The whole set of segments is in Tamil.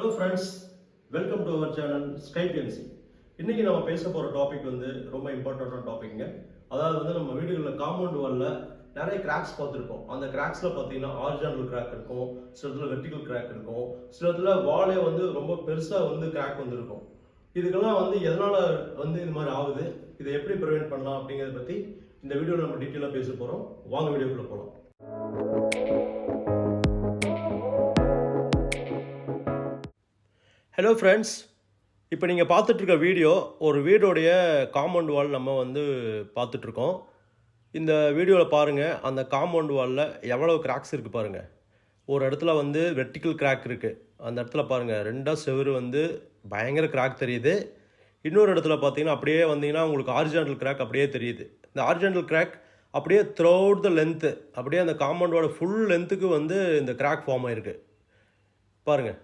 Hello friends, welcome to our channel sky BNC. இன்னைக்கு நம்ம பேச போகிற டாபிக் வந்து ரொம்ப இம்பார்ட்டண்டான டாபிக்ங்க. அதாவது வந்து நம்ம வீடுகளில் காம்பவுண்ட் வாலில் நிறைய கிராக்ஸ் பார்த்துருக்கோம். அந்த கிராக்ஸில் பார்த்தீங்கன்னா ஹாரிசான்டல் கிராக் இருக்கும், சில இடத்துல வெர்டிகல் கிராக் இருக்கும், சில இடத்துல வாலே வந்து ரொம்ப பெருசாக வந்து கிராக் வந்துருக்கும். இதுக்கெல்லாம் வந்து எதனால் வந்து இது மாதிரி ஆகுது, இதை எப்படி ப்ரிவென்ட் பண்ணலாம் அப்படிங்கிறத பற்றி இந்த வீடியோவில் நம்ம டீட்டெயிலாக பேச போகிறோம். வாங்க வீடியோக்குள்ளே போகலாம். ஹலோ ஃப்ரெண்ட்ஸ், இப்போ நீங்கள் பார்த்துட்ருக்க வீடியோ ஒரு வீடோடைய காம்பவுண்ட் வால் நம்ம வந்து பார்த்துட்ருக்கோம். இந்த வீடியோவில் பாருங்கள், அந்த காம்பவுண்ட் வாலில் எவ்வளோ கிராக்ஸ் இருக்குது பாருங்கள். ஒரு இடத்துல வந்து வெர்டிக்கல் கிராக் இருக்குது, அந்த இடத்துல பாருங்கள் ரெண்டாக செவரு வந்து பயங்கர கிராக் தெரியுது. இன்னொரு இடத்துல பார்த்தீங்கன்னா அப்படியே வந்தீங்கன்னா உங்களுக்கு ஹாரிசான்டல் கிராக் அப்படியே தெரியுது. இந்த ஹாரிசான்டல் கிராக் அப்படியே த்ரூ அவுட் த லென்த்து, அப்படியே அந்த காம்பவுண்டோட ஃபுல் லென்த்துக்கு வந்து இந்த கிராக் ஃபார்ம் ஆகிருக்கு பாருங்கள்.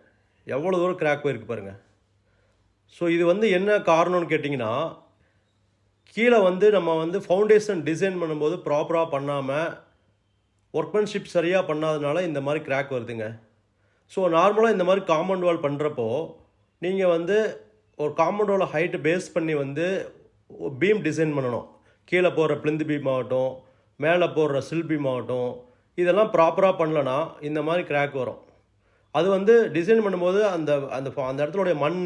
எவ்வளோ தூரம் கிராக் போயிருக்கு பாருங்கள். ஸோ இது வந்து என்ன காரணம்னு கேட்டிங்கன்னா, கீழே வந்து நம்ம வந்து ஃபவுண்டேஷன் டிசைன் பண்ணும்போது ப்ராப்பராக பண்ணாமல் ஒர்க்மேன்ஷிப் சரியாக பண்ணாதனால இந்த மாதிரி கிராக் வருதுங்க. ஸோ நார்மலாக இந்த மாதிரி காம்பவுண்ட் வால் பண்ணுறப்போ நீங்கள் வந்து ஒரு காம்பவுண்ட் வால் ஹைட்டு பேஸ் பண்ணி வந்து பீம் டிசைன் பண்ணணும். கீழே போடுற பிளிந்து பீம் ஆகட்டும், மேலே போடுற சில் பீம் ஆகட்டும், இதெல்லாம் ப்ராப்பராக பண்ணலன்னா இந்த மாதிரி கிராக் வரும். அது வந்து டிசைன் பண்ணும்போது அந்த அந்த அந்த இடத்துடைய மண்,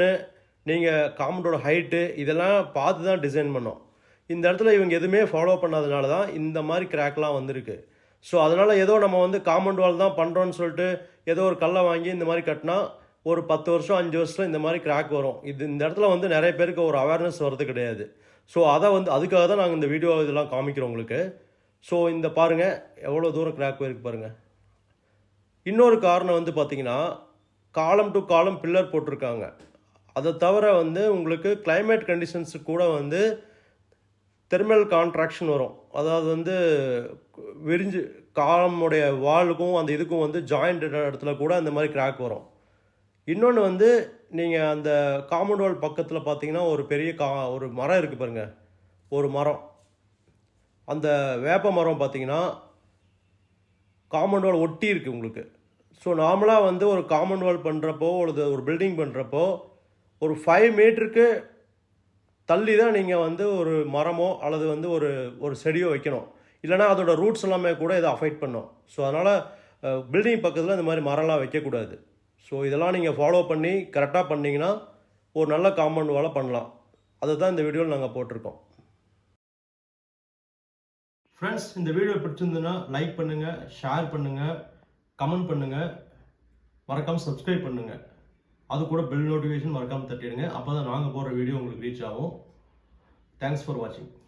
நீங்கள் காம்பவுண்டோட ஹைட்டு இதெல்லாம் பார்த்து தான் டிசைன் பண்ணோம். இந்த இடத்துல இவங்க எதுவுமே ஃபாலோ பண்ணாதனால தான் இந்த மாதிரி கிராக்லாம் வந்திருக்கு. ஸோ அதனால் ஏதோ நம்ம வந்து காம்பவுண்ட் வால் தான் பண்ணுறோன்னு சொல்லிட்டு ஏதோ ஒரு கல்லை வாங்கி இந்த மாதிரி கட்டினா ஒரு 10 வருஷம் 5 வருஷத்தில் இந்த மாதிரி கிராக் வரும். இந்த இடத்துல வந்து நிறைய பேருக்கு ஒரு அவேர்னஸ் வர்றது கிடையாது. ஸோ அதை வந்து அதுக்காக தான் நாங்கள் இந்த வீடியோ இதெல்லாம் காமிக்கிறோம் உங்களுக்கு. ஸோ இந்த பாருங்கள் எவ்வளோ தூரம் கிராக் போயிருக்கு பாருங்கள். இன்னொரு காரணம் வந்து பார்த்திங்கன்னா, காலம் டு காலம் பில்லர் போட்டிருக்காங்க. அதை தவிர வந்து உங்களுக்கு கிளைமேட் கண்டிஷன்ஸு கூட வந்து தெர்மல் கான்ட்ராக்ஷன் வரும். அதாவது வந்து விரிஞ்சு காலமுடைய வாலுக்கும் அந்த இதுக்கும் வந்து ஜாயிண்ட் இடத்துல கூட அந்த மாதிரி கிராக் வரும். இன்னொன்று வந்து நீங்கள் அந்த காம்பவுண்ட் வால் பக்கத்தில் பார்த்தீங்கன்னா ஒரு பெரிய ஒரு மரம் இருக்குது பாருங்கள். ஒரு மரம், அந்த வேப்ப மரம் பார்த்தீங்கன்னா காம்பவுண்ட் வால் ஒட்டி இருக்குது உங்களுக்கு. ஸோ நார்மலாக வந்து ஒரு காம்பவுண்ட் வால் பண்ணுறப்போ ஒரு பில்டிங் பண்ணுறப்போ ஒரு 5 மீட்டருக்கு தள்ளி தான் நீங்கள் வந்து ஒரு மரமோ அல்லது வந்து ஒரு செடியோ வைக்கணும். இல்லைனா அதோட ரூட்ஸ் எல்லாமே கூட இதை அஃபெக்ட் பண்ணும். ஸோ அதனால் பில்டிங் பக்கத்தில் இந்த மாதிரி மரம்லாம் வைக்கக்கூடாது. ஸோ இதெல்லாம் நீங்கள் ஃபாலோ பண்ணி கரெக்டாக பண்ணிங்கன்னா ஒரு நல்ல காம்பவுண்ட் வாலை பண்ணலாம். அதை தான் இந்த வீடியோவில் நாங்கள் போட்டிருக்கோம். ஃப்ரெண்ட்ஸ், இந்த வீடியோ பிடிச்சிருந்துன்னா லைக் பண்ணுங்கள், ஷேர் பண்ணுங்கள், கமெண்ட் பண்ணுங்கள், மறக்காமல் சப்ஸ்கிரைப் பண்ணுங்கள். அது கூட பெல் நோட்டிஃபிகேஷன் மறக்காமல் தட்டிடுங்க. அப்போ தான் நாங்கள் போடுற வீடியோ உங்களுக்கு ரீச் ஆகும். தேங்க்ஸ் ஃபார் வாட்சிங்.